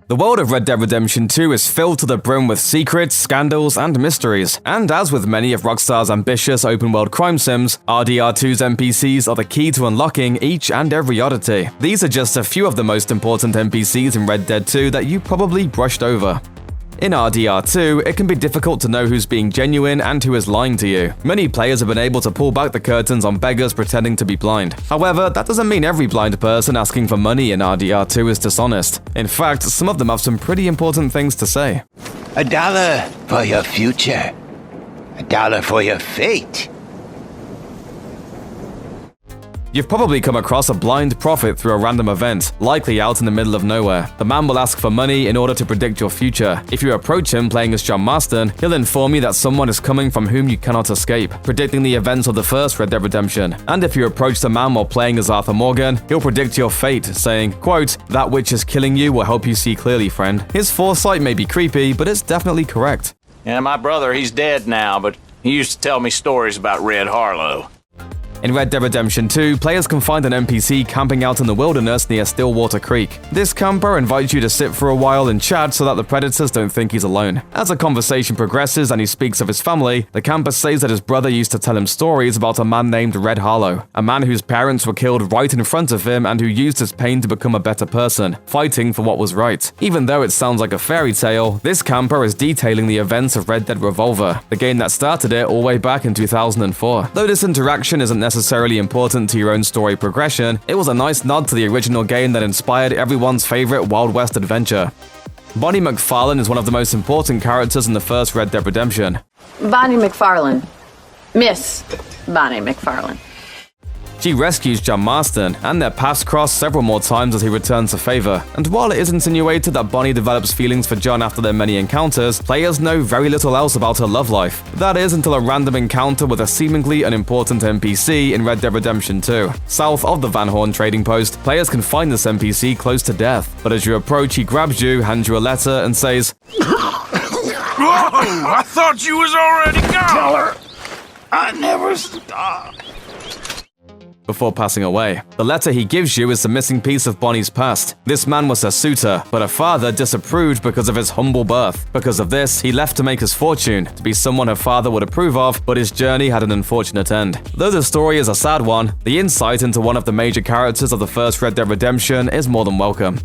The world of Red Dead Redemption 2 is filled to the brim with secrets, scandals, and mysteries. And as with many of Rockstar's ambitious open-world crime sims, RDR2's NPCs are the key to unlocking each and every oddity. These are just a few of the most important NPCs in Red Dead 2 that you probably brushed over. In RDR2, it can be difficult to know who's being genuine and who is lying to you. Many players have been able to pull back the curtains on beggars pretending to be blind. However, that doesn't mean every blind person asking for money in RDR2 is dishonest. In fact, some of them have some pretty important things to say. $1 for your future. $1 for your fate. You've probably come across a blind prophet through a random event, likely out in the middle of nowhere. The man will ask for money in order to predict your future. If you approach him playing as John Marston, he'll inform you that someone is coming from whom you cannot escape, predicting the events of the first Red Dead Redemption. And if you approach the man while playing as Arthur Morgan, he'll predict your fate, saying, quote, "That which is killing you will help you see clearly, friend." His foresight may be creepy, but it's definitely correct. Yeah, my brother, he's dead now, but he used to tell me stories about Red Harlow. In Red Dead Redemption 2, players can find an NPC camping out in the wilderness near Stillwater Creek. This camper invites you to sit for a while and chat so that the predators don't think he's alone. As the conversation progresses and he speaks of his family, the camper says that his brother used to tell him stories about a man named Red Harlow, a man whose parents were killed right in front of him and who used his pain to become a better person, fighting for what was right. Even though it sounds like a fairy tale, this camper is detailing the events of Red Dead Revolver, the game that started it all the way back in 2004. Though this interaction isn't necessarily important to your own story progression, it was a nice nod to the original game that inspired everyone's favorite Wild West adventure. Bonnie McFarlane is one of the most important characters in the first Red Dead Redemption. Bonnie McFarlane. Miss Bonnie McFarlane. She rescues John Marston, and their paths cross several more times as he returns the favor. And while it is insinuated that Bonnie develops feelings for John after their many encounters, players know very little else about her love life. That is until a random encounter with a seemingly unimportant NPC in Red Dead Redemption 2. South of the Van Horn trading post, players can find this NPC close to death. But as you approach, he grabs you, hands you a letter, and says, "Whoa, I thought you was already gone." Tell her I never stopped. Before passing away. The letter he gives you is the missing piece of Bonnie's past. This man was her suitor, but her father disapproved because of his humble birth. Because of this, he left to make his fortune, to be someone her father would approve of, but his journey had an unfortunate end. Though the story is a sad one, the insight into one of the major characters of the first Red Dead Redemption is more than welcome.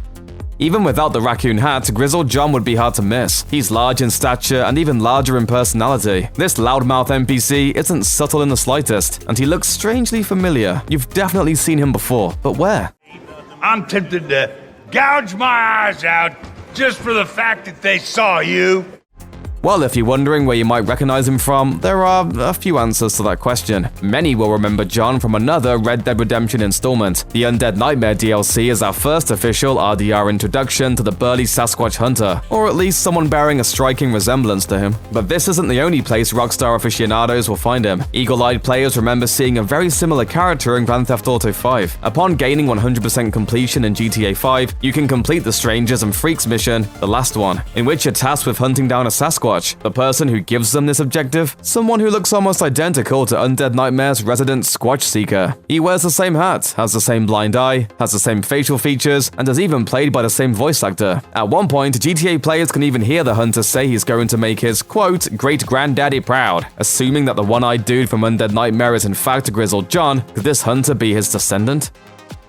Even without the raccoon hat, Grizzled John would be hard to miss. He's large in stature and even larger in personality. This loudmouth NPC isn't subtle in the slightest, and he looks strangely familiar. You've definitely seen him before, but where? I'm tempted to gouge my eyes out just for the fact that they saw you. Well, if you're wondering where you might recognize him from, there are a few answers to that question. Many will remember John from another Red Dead Redemption installment. The Undead Nightmare DLC is our first official RDR introduction to the burly Sasquatch hunter, or at least someone bearing a striking resemblance to him. But this isn't the only place Rockstar aficionados will find him. Eagle-eyed players remember seeing a very similar character in Grand Theft Auto 5. Upon gaining 100% completion in GTA 5, you can complete the Strangers and Freaks mission, the last one, in which you're tasked with hunting down a Sasquatch. The person who gives them this objective? Someone who looks almost identical to Undead Nightmare's resident Squatch Seeker. He wears the same hat, has the same blind eye, has the same facial features, and is even played by the same voice actor. At one point, GTA players can even hear the hunter say he's going to make his, quote, great-granddaddy proud. Assuming that the one-eyed dude from Undead Nightmare is in fact Grizzled John, could this hunter be his descendant?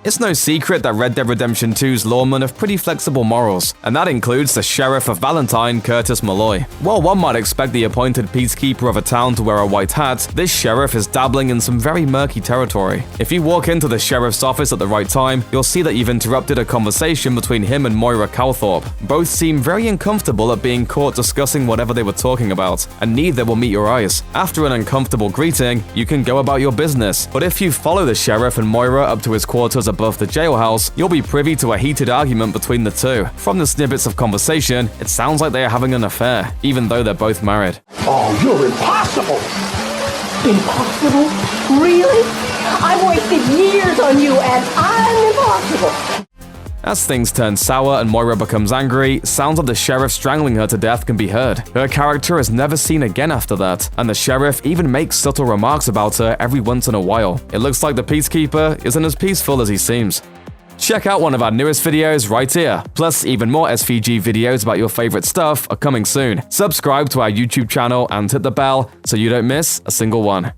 It's no secret that Red Dead Redemption 2's lawmen have pretty flexible morals, and that includes the Sheriff of Valentine, Curtis Malloy. While one might expect the appointed peacekeeper of a town to wear a white hat, this sheriff is dabbling in some very murky territory. If you walk into the sheriff's office at the right time, you'll see that you've interrupted a conversation between him and Moira Calthorpe. Both seem very uncomfortable at being caught discussing whatever they were talking about, and neither will meet your eyes. After an uncomfortable greeting, you can go about your business, but if you follow the sheriff and Moira up to his quarters above the jailhouse, you'll be privy to a heated argument between the two. From the snippets of conversation, it sounds like they are having an affair, even though they're both married. Oh, you're impossible! Impossible? Really? I've wasted years on you and I'm impossible! As things turn sour and Moira becomes angry, sounds of the sheriff strangling her to death can be heard. Her character is never seen again after that, and the sheriff even makes subtle remarks about her every once in a while. It looks like the peacekeeper isn't as peaceful as he seems. check out one of our newest videos right here. Plus, even more SVG videos about your favorite stuff are coming soon. Subscribe to our YouTube channel and hit the bell so you don't miss a single one.